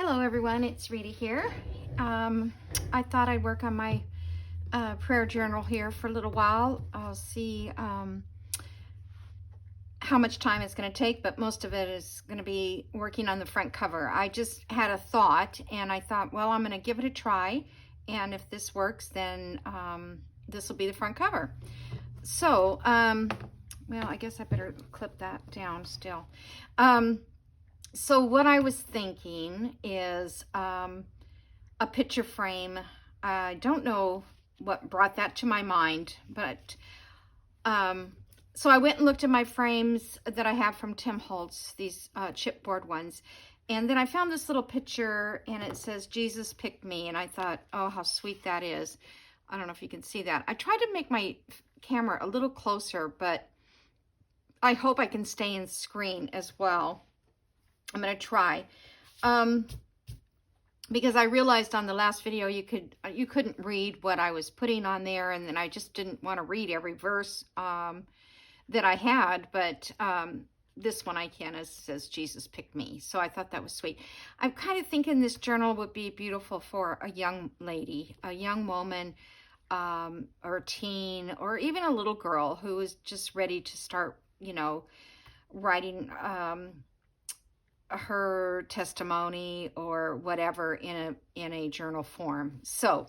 Hello everyone, it's Rita here. I thought I'd work on my prayer journal here for a little while. I'll see how much time it's going to take, but most of it is going to be working on the front cover. I just had a thought and I thought, well, I'm going to give it a try, and if this works, then this will be the front cover. So, well, I guess I better clip that down still. So what I was thinking is a picture frame. I don't know what brought that to my mind, but so I went and looked at my frames that I have from Tim Holtz, these chipboard ones, and then I found this little picture and it says, "Jesus picked me," and I thought, oh, how sweet that is. I don't know if you can see that. I tried to make my camera a little closer, but I hope I can stay in screen as well. I'm going to try, because I realized on the last video you couldn't read what I was putting on there, and then I just didn't want to read every verse that I had, but this one I can. It says, "Jesus picked me," so I thought that was sweet. I'm kind of thinking this journal would be beautiful for a young lady, a young woman, or a teen, or even a little girl who is just ready to start, writing her testimony or whatever in a journal form. So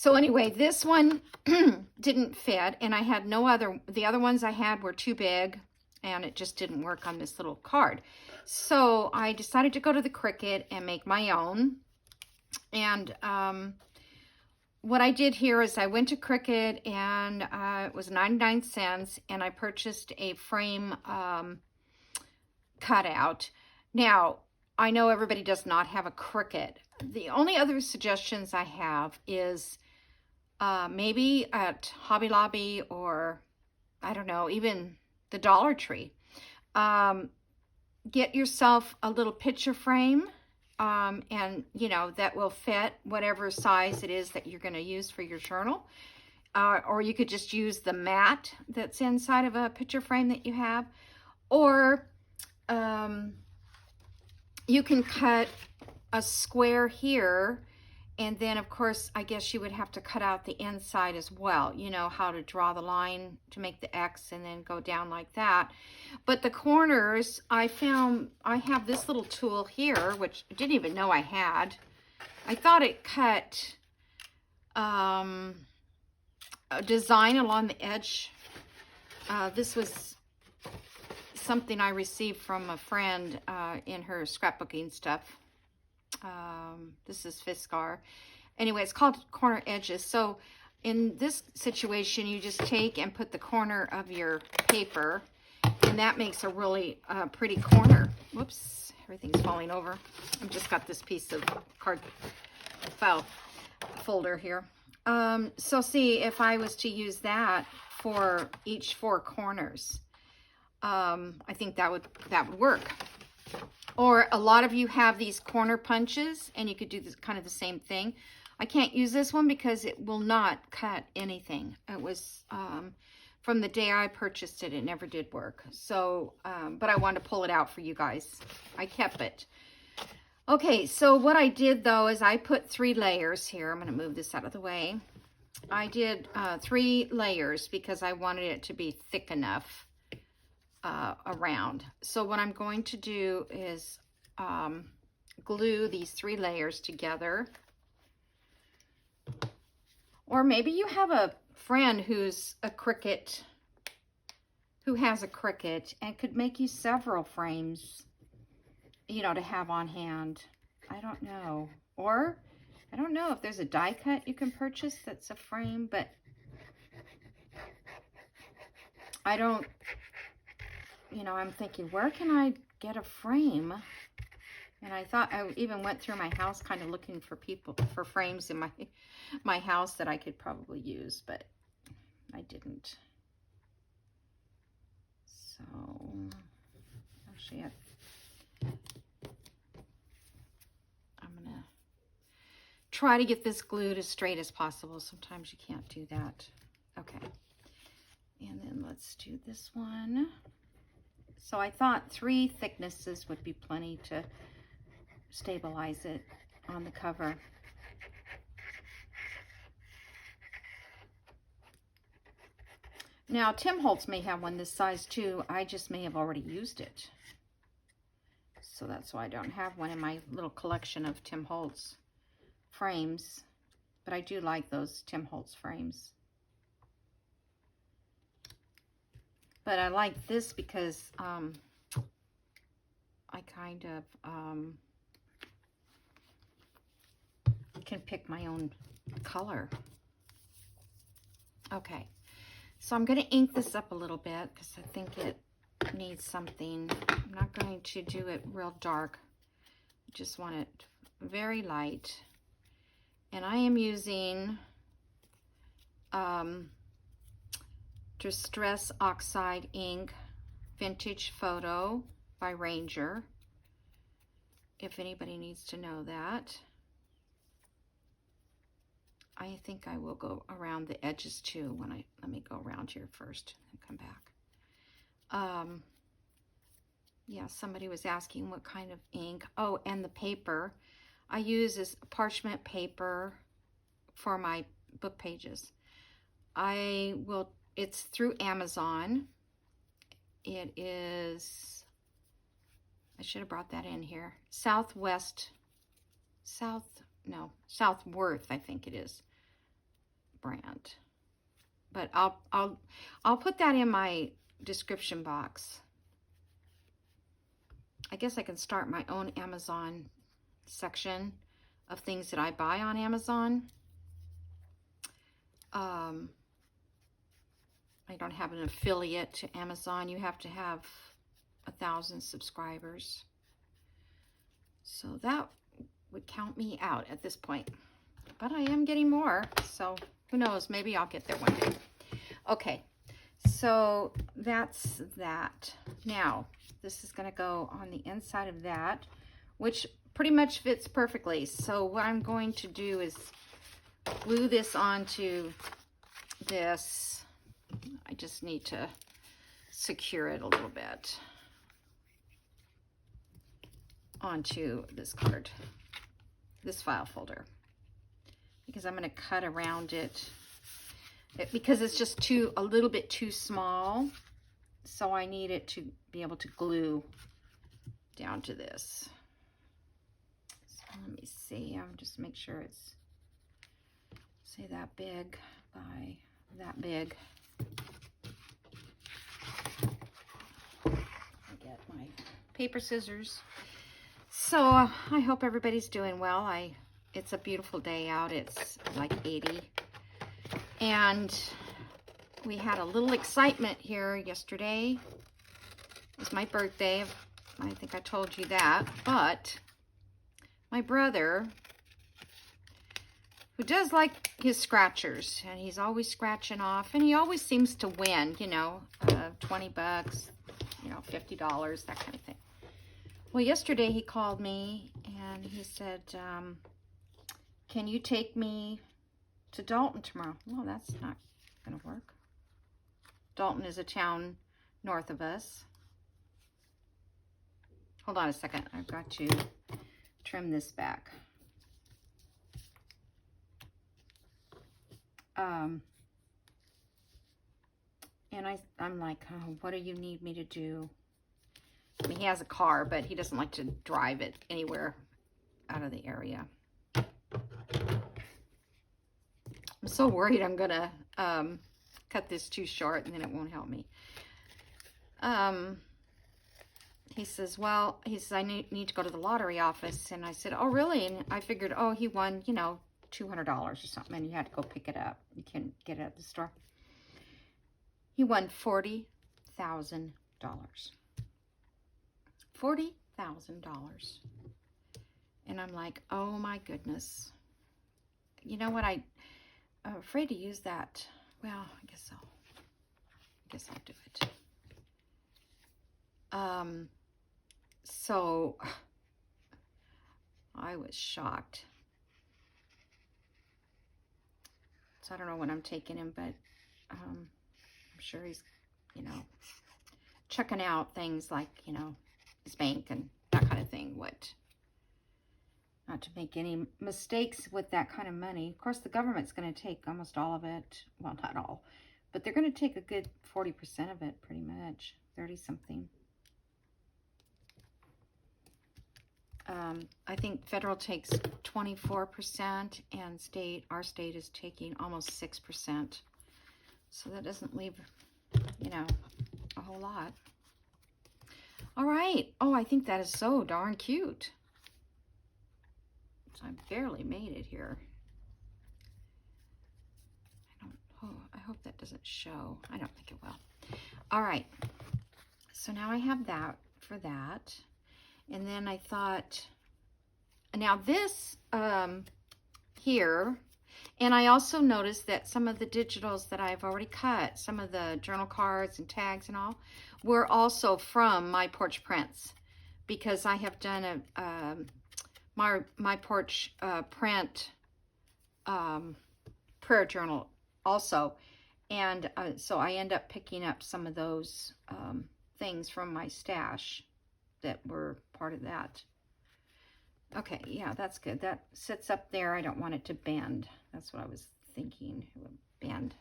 anyway, this one didn't fit, and I had the other ones I had were too big, and it just didn't work on this little card. So I decided to go to the Cricut and make my own. And what I did here is I went to Cricut, and it was 99 cents, and I purchased a frame cutout. Now, I know everybody does not have a Cricut. The only other suggestions I have is maybe at Hobby Lobby, or I don't know, even the Dollar Tree. Get yourself a little picture frame, and that will fit whatever size it is that you're going to use for your journal. Or you could just use the mat that's inside of a picture frame that you have, or you can cut a square here, and then of course I guess you would have to cut out the inside as well. You know how to draw the line to make the X and then go down like that. But the corners, I have this little tool here, which I didn't even know I had. I thought it cut a design along the edge. This was something I received from a friend in her scrapbooking stuff. This is Fiskar. Anyway, it's called corner edges. So in this situation, you just take and put the corner of your paper, and that makes a really pretty corner. Whoops, everything's falling over. I've just got this piece of card file folder here. So see, if I was to use that for each 4 corners, I think that would work. Or a lot of you have these corner punches, and you could do this kind of the same thing. I can't use this one because it will not cut anything. It was from the day I purchased it, it never did work. So, but I wanted to pull it out for you guys. I kept it. Okay, so what I did though is I put 3 layers here. I'm going to move this out of the way. I did 3 layers because I wanted it to be thick enough around. So what I'm going to do is glue these 3 layers together. Or maybe you have a friend who has a Cricut and could make you several frames, to have on hand. I don't know. Or I don't know if there's a die cut you can purchase that's a frame, but I don't, I'm thinking, where can I get a frame? And I thought, I even went through my house kind of looking for frames in my house that I could probably use, but I didn't. So, actually, I'm going to try to get this glued as straight as possible. Sometimes you can't do that. Okay. And then let's do this one. So I thought 3 thicknesses would be plenty to stabilize it on the cover. Now, Tim Holtz may have one this size too. I just may have already used it. So that's why I don't have one in my little collection of Tim Holtz frames. But I do like those Tim Holtz frames. But I like this because I kind of can pick my own color. Okay, so I'm going to ink this up a little bit because I think it needs something. I'm not going to do it real dark. I just want it very light. And I am using Distress Oxide ink, Vintage Photo by Ranger, if anybody needs to know that. I think I will go around the edges too when let me go around here first and come back. Yeah, somebody was asking what kind of ink. Oh, and the paper I use is parchment paper for my book pages. It's through Amazon. It is, I should have brought that in here. Southworth, I think it is, brand. But I'll put that in my description box. I guess I can start my own Amazon section of things that I buy on Amazon. I don't have an affiliate to Amazon. You have to have 1,000 subscribers. So that would count me out at this point. But I am getting more, so who knows? Maybe I'll get there one day. Okay, so that's that. Now, this is going to go on the inside of that, which pretty much fits perfectly. So what I'm going to do is glue this onto this. I just need to secure it a little bit onto this card, this file folder, because I'm going to cut around it because it's just a little bit too small. So I need it to be able to glue down to this. So let me see. I'll just make sure it's, say, that big by that big. I get my paper scissors. So I hope everybody's doing well. It's a beautiful day out. It's like 80. And we had a little excitement here yesterday. It was my birthday. I think I told you that. But my brother, who does like his scratchers, and he's always scratching off, and he always seems to win, you know, 20 bucks, you know, $50, that kind of thing. Well, yesterday he called me and he said, can you take me to Dalton tomorrow? Well, that's not going to work. Dalton is a town north of us. Hold on a second. I've got to trim this back. And I'm like, oh, what do you need me to do? I mean, he has a car, but he doesn't like to drive it anywhere out of the area. I'm so worried I'm gonna cut this too short and then it won't help me. He says, well, I need to go to the lottery office. And I said, oh, really? And I figured, oh, he won, you know, $200 or something, and you had to go pick it up. You can't get it at the store. He won $40,000. $40,000. And I'm like, oh my goodness. You know what? I'm afraid to use that. Well, I guess I'll do it. So I was shocked. So I don't know when I'm taking him, but I'm sure he's, you know, checking out things like, you know, his bank and that kind of thing. not to make any mistakes with that kind of money. Of course, the government's going to take almost all of it. Well, not all, but they're going to take a good 40% of it, pretty much, 30 something. I think federal takes 24% and our state is taking almost 6%. So that doesn't leave, you know, a whole lot. All right. Oh, I think that is so darn cute. So I barely made it here. I hope that doesn't show. I don't think it will. All right. So now I have that for that. And then I thought, now this here, and I also noticed that some of the digitals that I've already cut, some of the journal cards and tags and all, were also from My Porch Prints, because I have done a My Porch print prayer journal also, and so I end up picking up some of those things from my stash that were part of that. Okay, yeah, that's good. That sits up there. I don't want it to bend. That's what I was thinking. It would bend.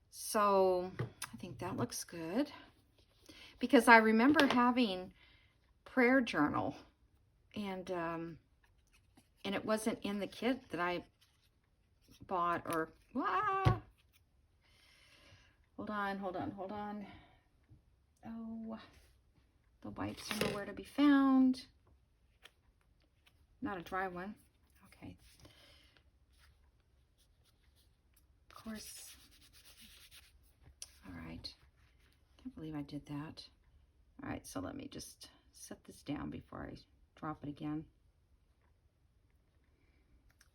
So I think that looks good, because I remember having prayer journal, and it wasn't in the kit that I bought, or hold on. Oh, the wipes are nowhere to be found. Not a dry one. Okay. Of course. All right. Can't believe I did that. All right, so let me just set this down before I drop it again.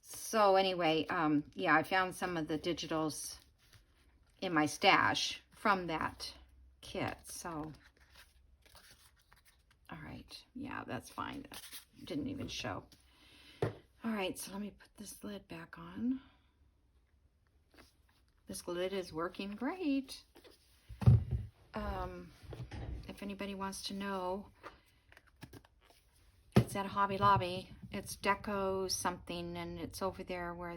So anyway, yeah, I found some of the digitals in my stash from that kit. So, all right, yeah, that's fine. That didn't even show. All right, so let me put this lid back on. This lid is working great. If anybody wants to know, it's at Hobby Lobby. It's Deco something, and it's over there where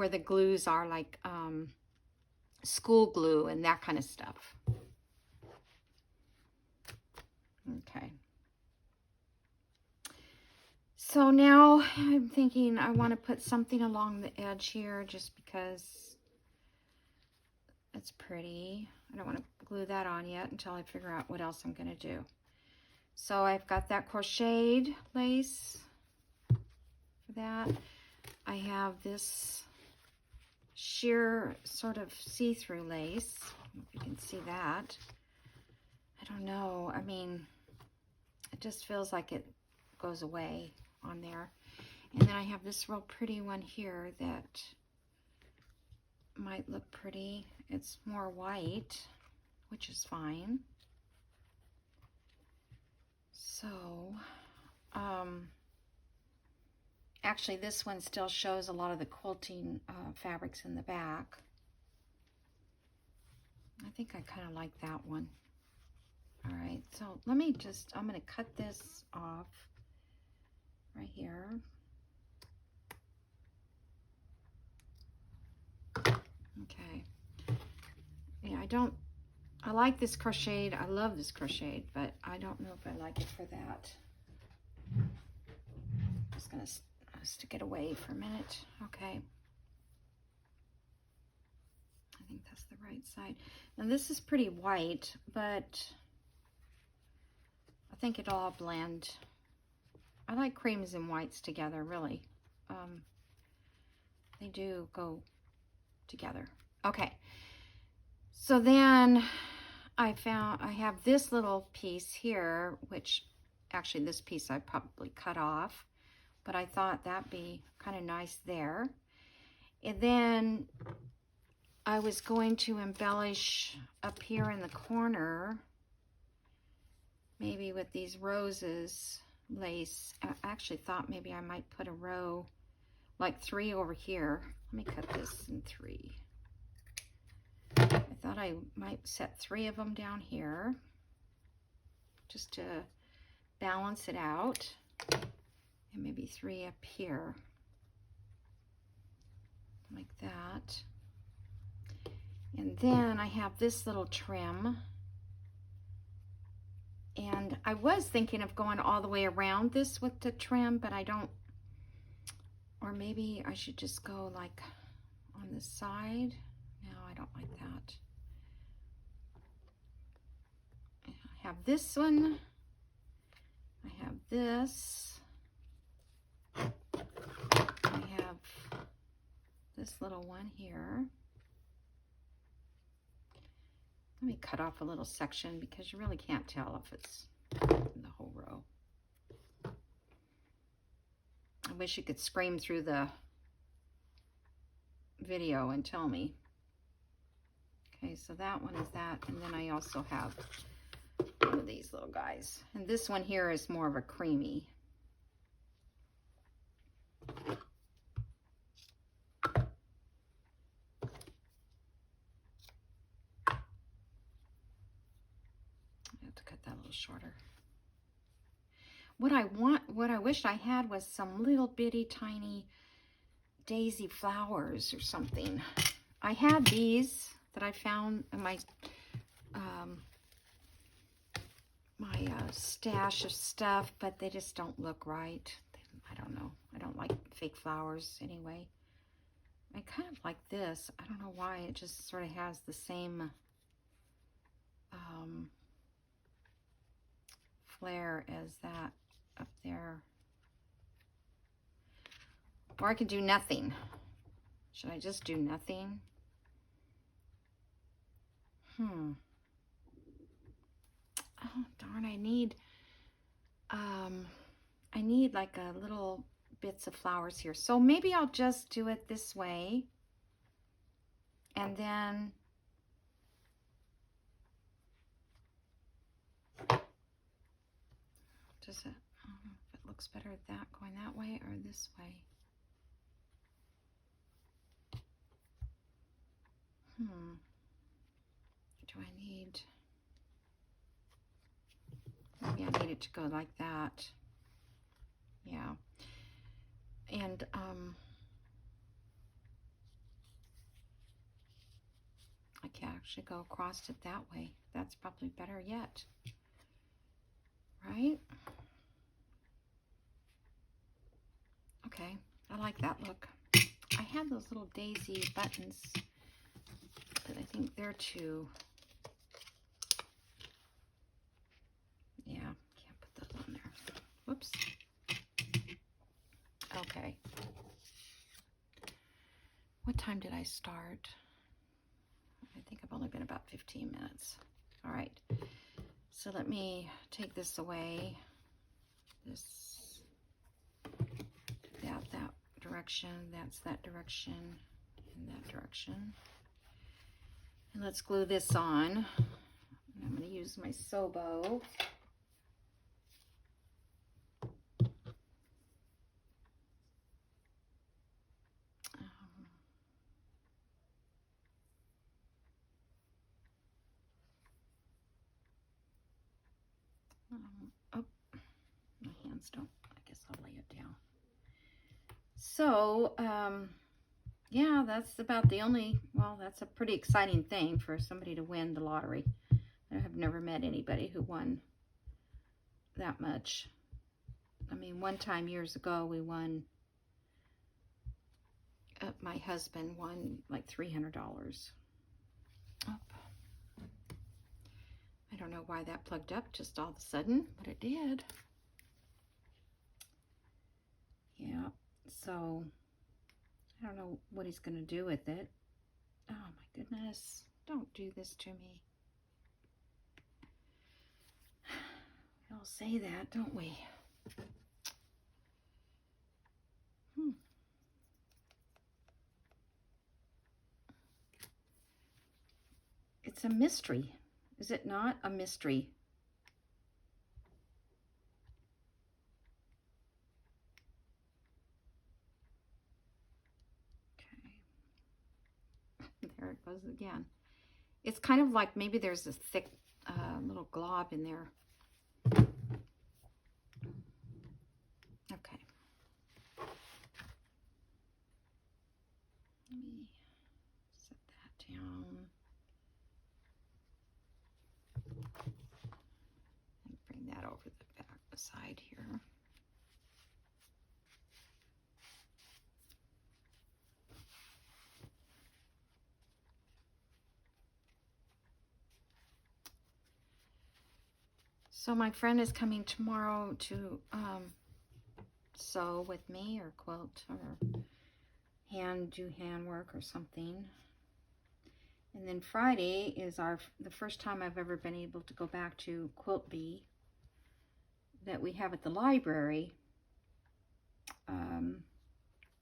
the glues are, like school glue and that kind of stuff. Okay. So now I'm thinking I want to put something along the edge here, just because it's pretty. I don't want to glue that on yet until I figure out what else I'm going to do. So I've got that crocheted lace for that. I have this sheer sort of see-through lace. I don't know if you can see that. I don't know. I mean, it just feels like it goes away on there. And then I have this real pretty one here that might look pretty. It's more white, which is fine. So, actually this one still shows a lot of the quilting fabrics in the back. I think I kind of like that one. All right, so let me just, I'm going to cut this off right here. Okay. Yeah, I like this crocheted. I love this crocheted, but I don't know if I like it for that. I'm just going to stick it away for a minute. Okay. I think that's the right side. Now this is pretty white, but I think it'll all blend. I like creams and whites together, really. They do go together. Okay. So then I have this little piece here, which actually this piece I probably cut off, but I thought that'd be kind of nice there. And then I was going to embellish up here in the corner, maybe with these roses lace. I actually thought maybe I might put a row, like 3 over here. Let me cut this in 3. I thought I might set 3 of them down here, just to balance it out. And maybe 3 up here. Like that. And then I have this little trim. And I was thinking of going all the way around this with the trim, but I don't. Or maybe I should just go like on the side. No, I don't like that. I have this one. I have this. I have this little one here. Let me cut off a little section because you really can't tell if it's in the whole row. I wish you could scream through the video and tell me. Okay, so that one is that, and then I also have one of these little guys. And this one here is more of a creamy. That a little shorter. What I wish I had was some little bitty tiny daisy flowers or something. I had these that I found in my stash of stuff, but they just don't look right. I don't know. I don't like fake flowers anyway. I kind of like this. I don't know why. It just sort of has the same flare as that up there. Or I could do nothing. Should I just do nothing? Oh darn, I need like a little bits of flowers here. So maybe I'll just do it this way. And then does it, I don't know if it looks better that going that way or this way. Do I need, maybe I need it to go like that. Yeah. And I can actually go across it that way. That's probably better yet. Right? Okay, I like that look. I have those little daisy buttons, but I think they're too, yeah, can't put those on there. Whoops. Okay. What time did I start? I think I've only been about 15 minutes. All right. So let me take this away. This, that direction, that's that direction, and that direction. And let's glue this on. I'm going to use my Sobo. Oh, my hands don't. I guess I'll lay it down. So, yeah, that's about the only, well, that's a pretty exciting thing for somebody to win the lottery. I have never met anybody who won that much. I mean, one time years ago, we won, my husband won like $300. Oh. I don't know why that plugged up just all of a sudden, but it did. Yeah, so I don't know what he's going to do with it. Oh my goodness, don't do this to me. We all say that, don't we? It's a mystery. Is it not a mystery? Okay. There it goes again. It's kind of like maybe there's a thick little glob in there. over the back side here. So my friend is coming tomorrow to sew with me or quilt or do handwork or something. And then Friday is the first time I've ever been able to go back to Quilt Bee that we have at the library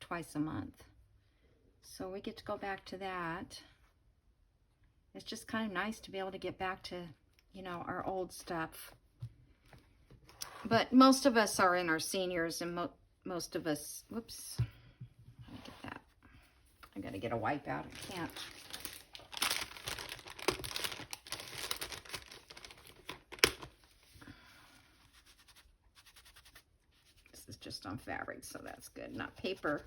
twice a month. So we get to go back to that. It's just kind of nice to be able to get back to, you know, our old stuff. But most of us are in our seniors, and most of us, whoops, let me get that. I gotta get a wipe out, I can't. This is just on fabric, so that's good, not paper.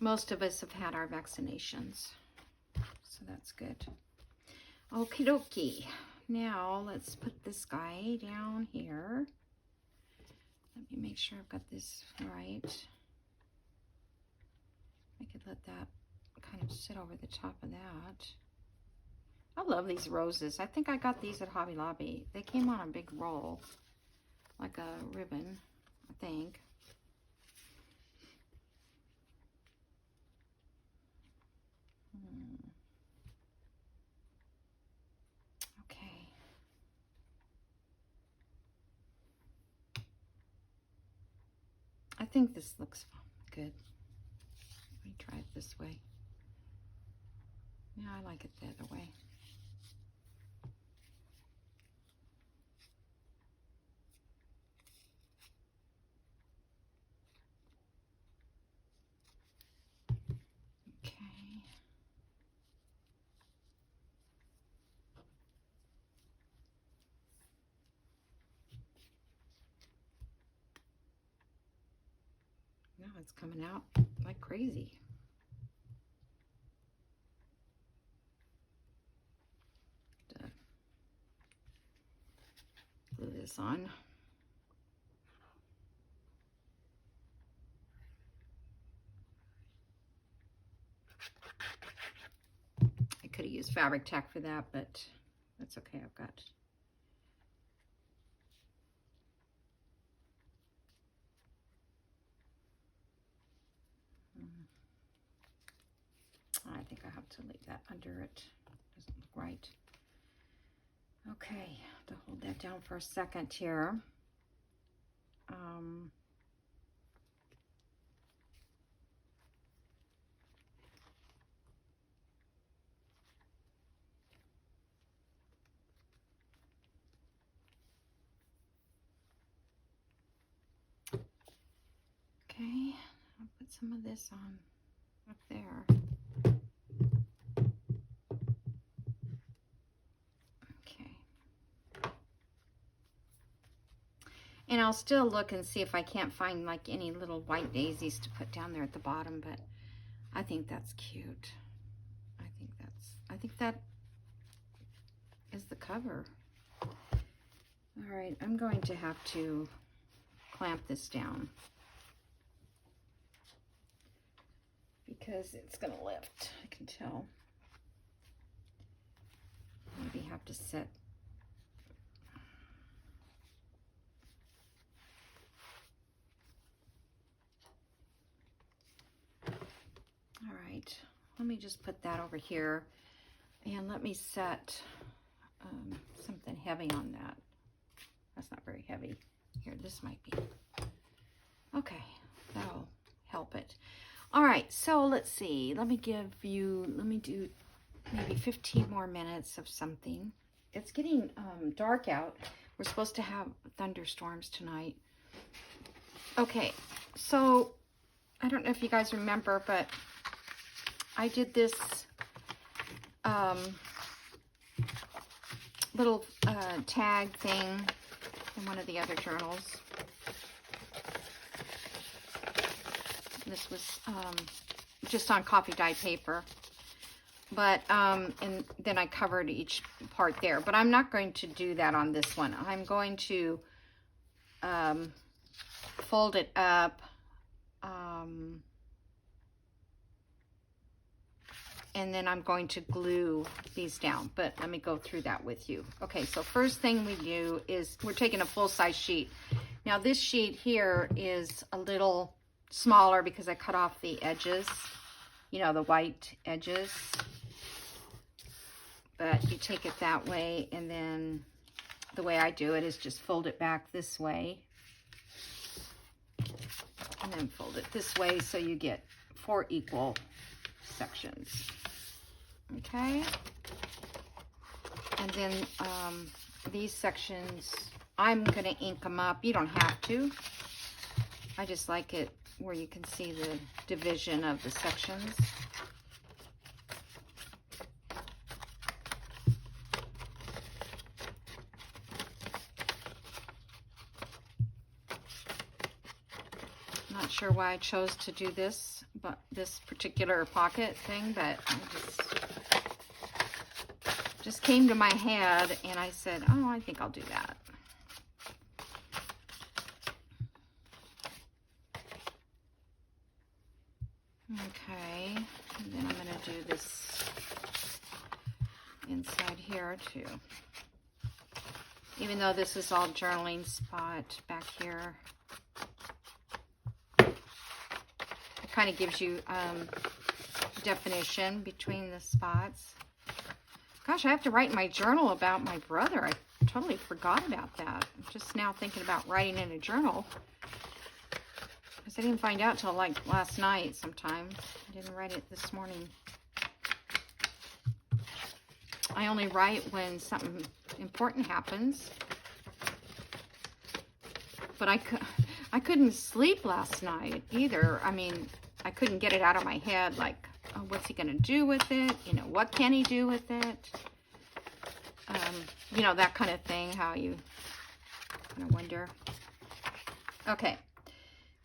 Most of us have had our vaccinations, so that's good. Okie dokie. Now let's put this guy down here. Let me make sure I've got this right. I could let that kind of sit over the top of that. I love these roses. I think I got these at Hobby Lobby. They came on a big roll, like a ribbon, I think. Okay. I think this looks good. Let me try it this way. Yeah, I like it the other way. Okay. Now it's coming out like crazy. Glue this on. I could have used fabric tack for that, but that's okay. I've got I think I have to leave that under it. Doesn't look right. Okay, to hold that down for a second here. Okay, I'll put some of this on up there. And I'll still look and see if I can't find like any little white daisies to put down there at the bottom, but I think that's cute. I think that is the cover. All right, I'm going to have to clamp this down because it's gonna lift, I can tell. Maybe have to set all right, let me just put that over here and let me set something heavy on that. That's not very heavy. Here, this might be. Okay, that'll help it. All right, so let's see. Let me do maybe 15 more minutes of something. It's getting dark out. We're supposed to have thunderstorms tonight. Okay, so I don't know if you guys remember, but I did this little tag thing in one of the other journals. This was just on coffee dye paper. But, and then I covered each part there. But I'm not going to do that on this one. I'm going to fold it up. And then I'm going to glue these down, but let me go through that with you. Okay, so first thing we do is we're taking a full-size sheet. Now this sheet here is a little smaller because I cut off the edges, you know, the white edges. But you take it that way, and then the way I do it is just fold it back this way. And then fold it this way so you get 4 equal sections. Okay, and then these sections, I'm going to ink them up. You don't have to. I just like it where you can see the division of the sections. Not sure why I chose to do this, but this particular pocket thing, but I just came to my head, and I said, oh, I think I'll do that. Okay, and then I'm going to do this inside here too. Even though this is all journaling spot back here, it kind of gives you definition between the spots. Gosh, I have to write in my journal about my brother. I totally forgot about that. I'm just now thinking about writing in a journal, because I didn't find out till like last night sometime. I didn't write it this morning. I only write when something important happens. But I couldn't sleep last night either. I mean, I couldn't get it out of my head, like, oh, what's he going to do with it? You know, what can he do with it? You know, that kind of thing, how you kind of wonder. Okay,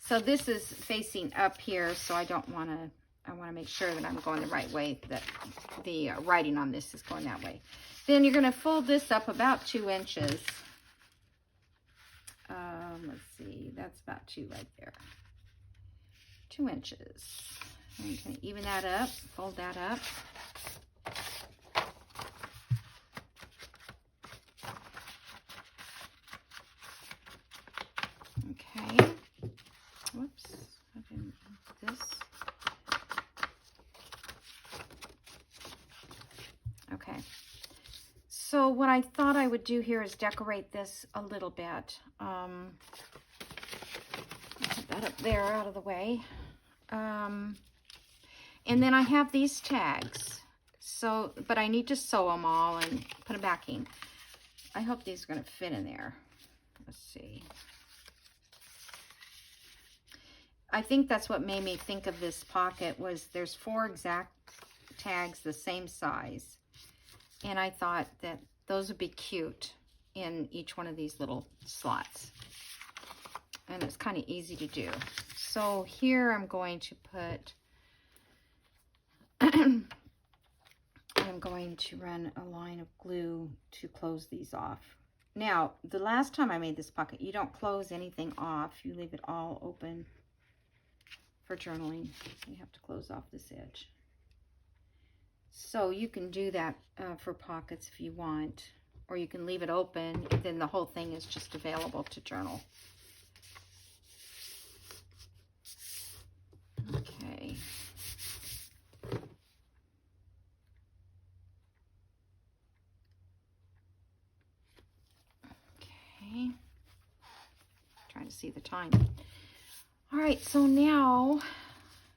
so this is facing up here, so I don't want to, I want to make sure that I'm going the right way, that the writing on this is going that way. Then you're going to fold this up about 2 inches. Let's see, that's about 2 right there. 2 inches. I'm going to even that up, fold that up. Okay. Whoops, I didn't do this. Okay. So what I thought I would do here is decorate this a little bit. Put that up there out of the way. And then I have these tags. So, but I need to sew them all and put a backing. I hope these are going to fit in there. Let's see. I think that's what made me think of this pocket, was there's 4 exact tags the same size. And I thought that those would be cute in each one of these little slots. And it's kind of easy to do. So here I'm going to put, I'm going to run a line of glue to close these off. Now, the last time I made this pocket, you don't close anything off. You leave it all open for journaling. You have to close off this edge. So you can do that for pockets if you want, or you can leave it open, and then the whole thing is just available to journal. Okay. Okay. Trying to see the time. All right, so now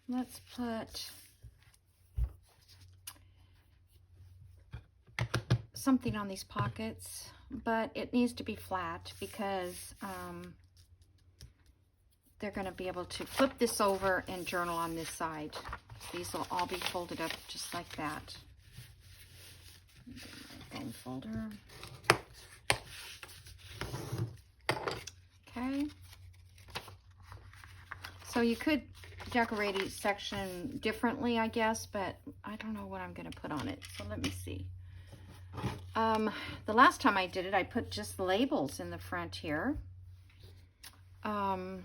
let's put something on these pockets, but it needs to be flat because they're going to be able to flip this over and journal on this side. These will all be folded up just like that. Phone folder. Okay. So you could decorate each section differently, I guess, but I don't know what I'm going to put on it. So let me see. The last time I did it, I put just labels in the front here. If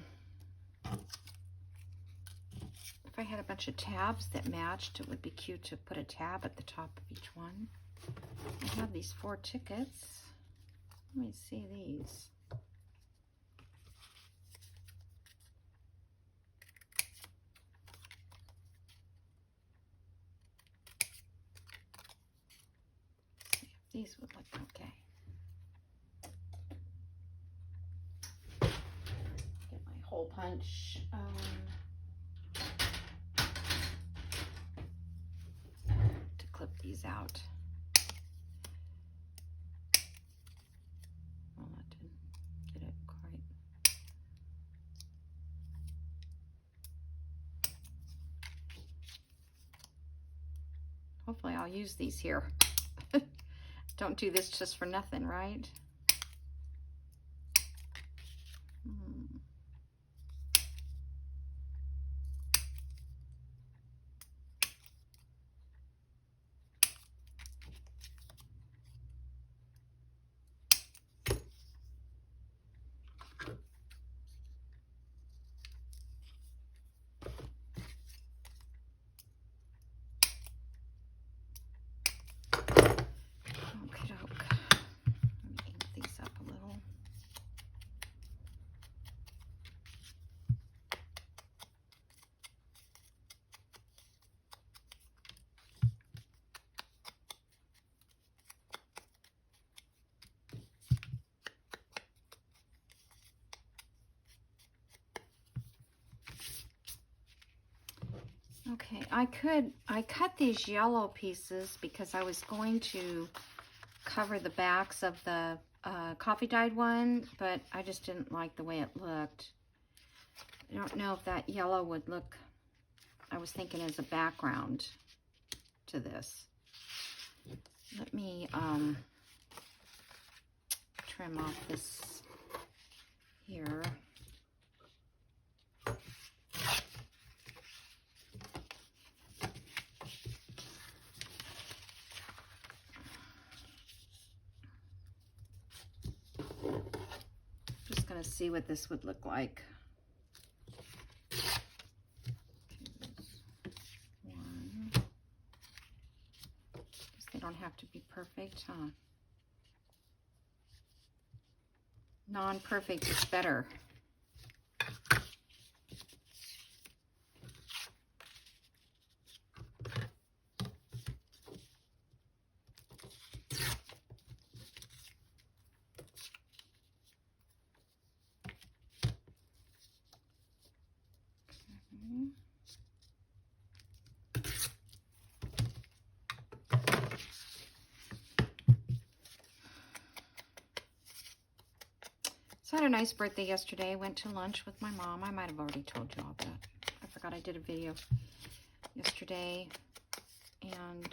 I had a bunch of tabs that matched, it would be cute to put a tab at the top of each one. I have these 4 tickets. Let me see these. See if these would look okay. Get my hole punch. To clip these out. Well, that didn't get it quite. Hopefully I'll use these here. Don't do this just for nothing, right? Okay, I cut these yellow pieces because I was going to cover the backs of the coffee dyed one, but I just didn't like the way it looked. I don't know if that yellow would look, I was thinking as a background to this. Let me trim off this here. Just gonna see what this would look like. One. Guess they don't have to be perfect, huh? Non-perfect is better. So I had a nice birthday yesterday. Went to lunch with my mom. I might have already told you all that. I forgot I did a video yesterday. And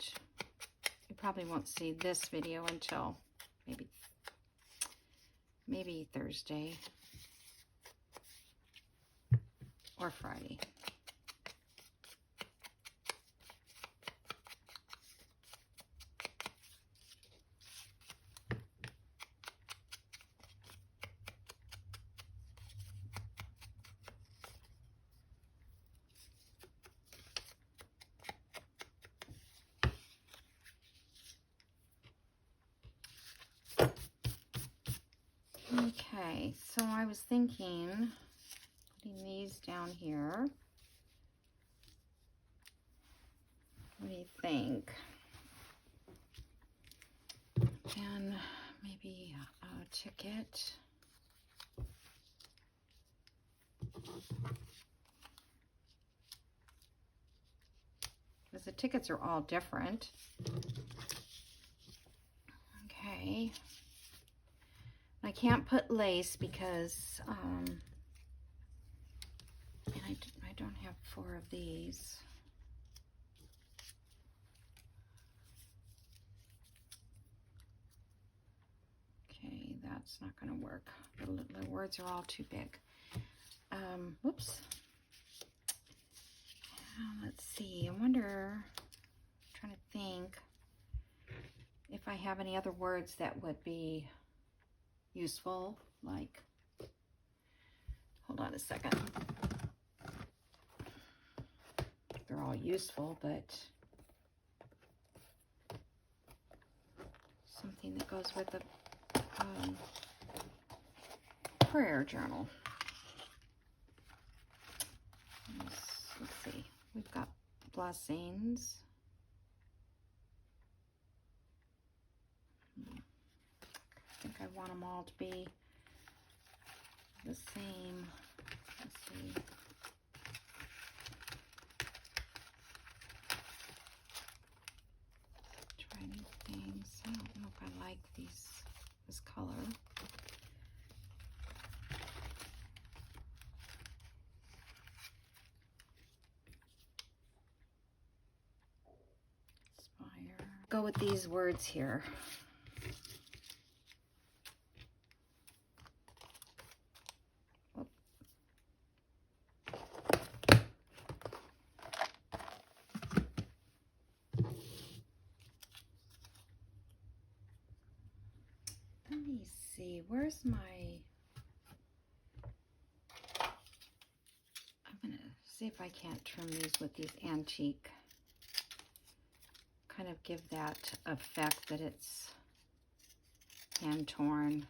you probably won't see this video until maybe Thursday or Friday. Okay, so I was thinking putting these down here. What do you think? And maybe a ticket. Because the tickets are all different. Okay. I can't put lace because and I don't have 4 of these. Okay, that's not going to work. The words are all too big. Whoops. Let's see, I wonder, I'm trying to think if I have any other words that would be useful, like, hold on a second. They're all useful, but something that goes with a prayer journal. Let's see, we've got blessings. I think I want them all to be the same. Let's see. Try new things. I don't know if I like this color. Inspire. Go with these words here. Let me see, where's my, I'm gonna see if I can't trim these with these antique, kind of give that effect that it's hand torn.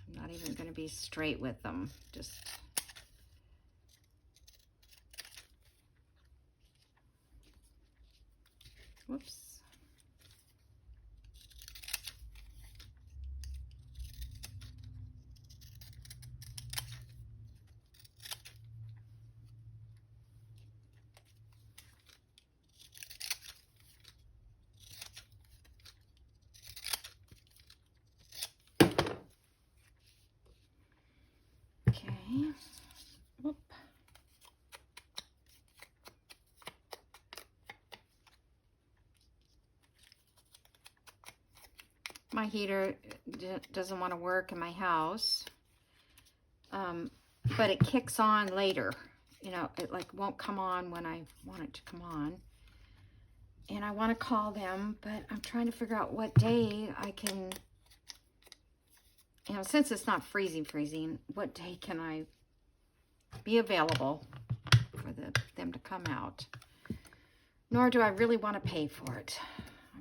I'm not even gonna be straight with them, just whoops. Okay. Whoop. My heater doesn't want to work in my house, but it kicks on later. You know, it like won't come on when I want it to come on. And I want to call them, but I'm trying to figure out what day I can, you know, since it's not freezing, what day can I be available for them to come out? Nor do I really want to pay for it,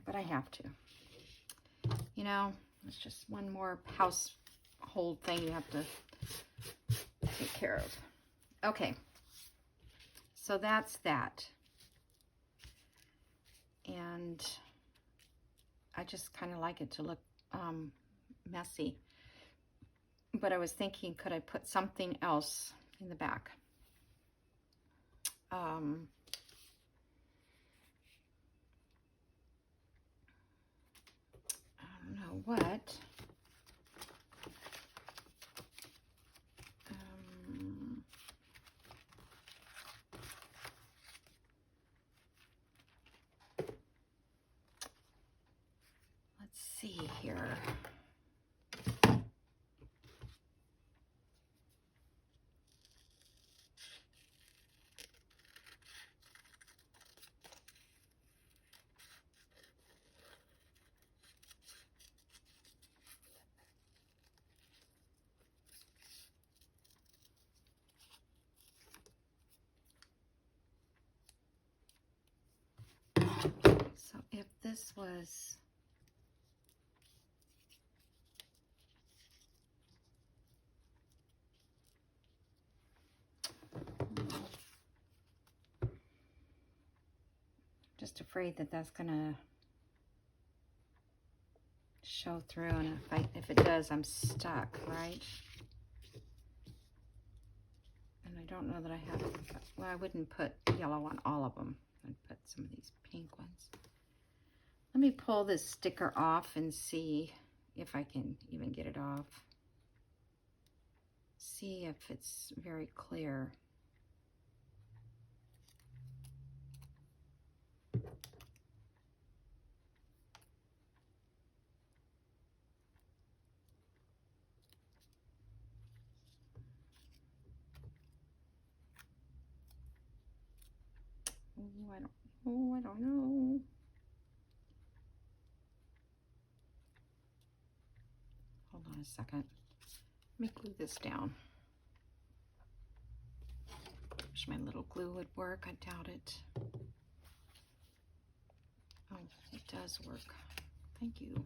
but I have to. You know, it's just one more household thing you have to take care of. Okay, so that's that. And I just kind of like it to look messy. But I was thinking, could I put something else in the back? I don't know what. Let's see here. So if this was just afraid that that's gonna show through, and if it does, I'm stuck, right? And I don't know that I have, well, I wouldn't put yellow on all of them. I'd put some of these pink ones. Let me pull this sticker off and see if I can even get it off. See if it's very clear. I don't know. Hold on a second. Let me glue this down. Wish my little glue would work. I doubt it. Oh, it does work. Thank you.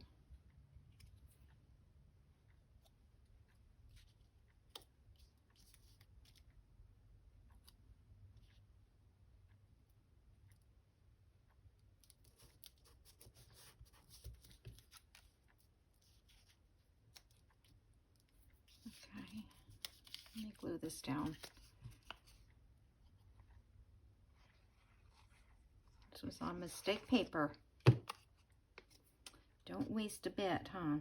Okay, let me glue this down. This was on mistake paper. Don't waste a bit, huh?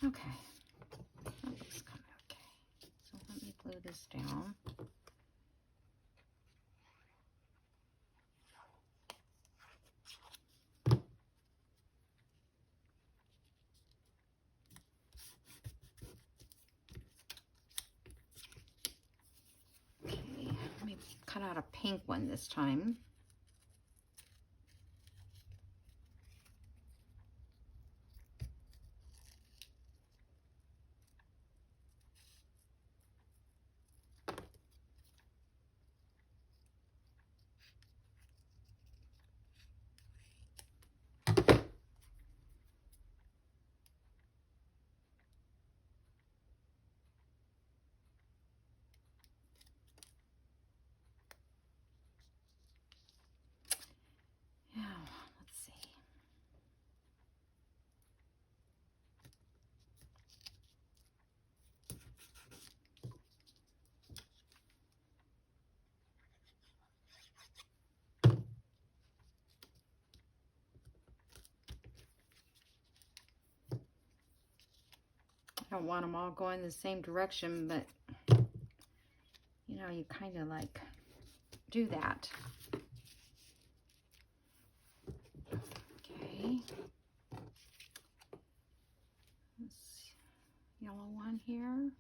Okay, that looks kind of okay. So let me glue this down. Okay, let me cut out a pink one this time. Yeah, let's see. I don't want them all going the same direction, but you know, you kind of like do that. Okay. This yellow one here.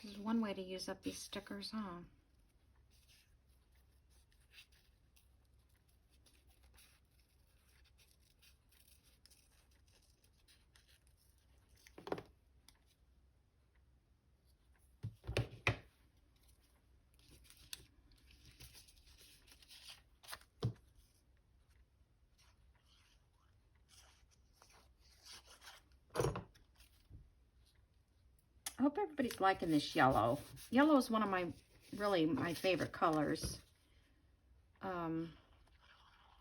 This is one way to use up these stickers, huh? I hope everybody's liking this yellow. Yellow is one of my, really my favorite colors.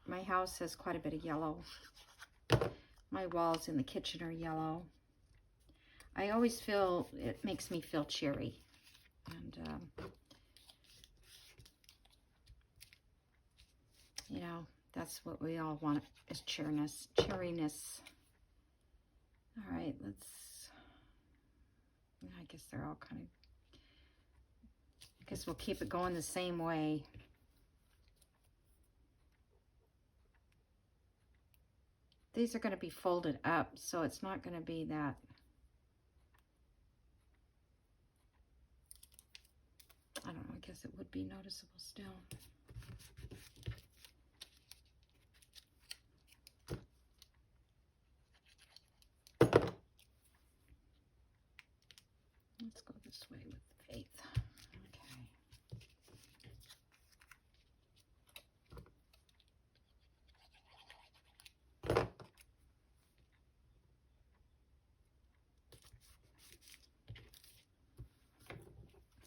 My house has quite a bit of yellow. My walls in the kitchen are yellow. I always feel, it makes me feel cheery. And, you know, that's what we all want, is cheeriness. All right, I guess they're all kind of, I guess we'll keep it going the same way. These are going to be folded up, so it's not going to be that. I don't know, I guess it would be noticeable still. Let's go this way with Faith.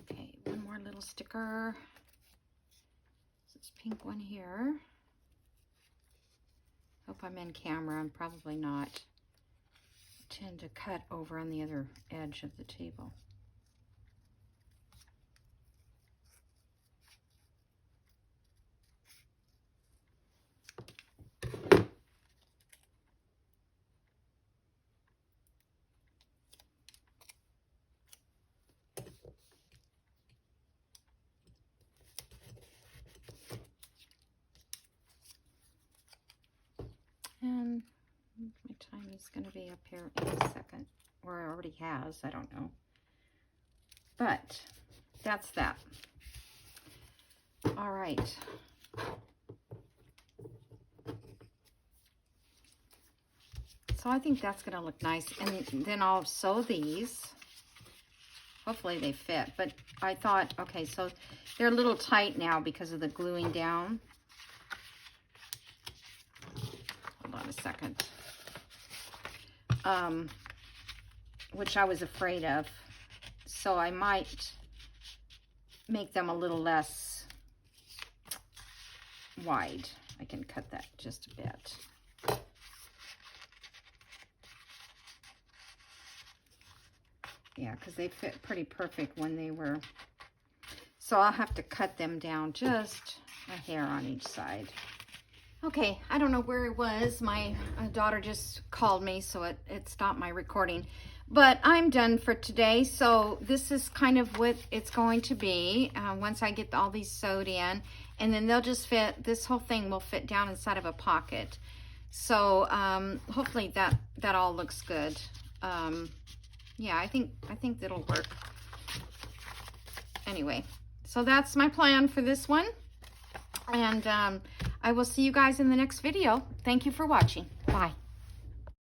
Okay, one more little sticker. This pink one here. Hope I'm in camera. I'm probably not. I tend to cut over on the other edge of the table. And my time is going to be up here in a second, or it already has, I don't know. But that's that. All right. So I think that's going to look nice. And then I'll sew these. Hopefully they fit. But I thought, okay, so they're a little tight now because of the gluing down. Hold on a second. Which I was afraid of. So I might make them a little less wide. I can cut that just a bit. Yeah, because they fit pretty perfect when they were. So I'll have to cut them down just a hair on each side. Okay, I don't know where it was. My daughter just called me, so it stopped my recording. But I'm done for today. So this is kind of what it's going to be once I get all these sewed in. And then they'll just fit, this whole thing will fit down inside of a pocket. So hopefully that all looks good. Yeah, I think that'll work. Anyway, so that's my plan for this one. And I will see you guys in the next video. Thank you for watching. Bye.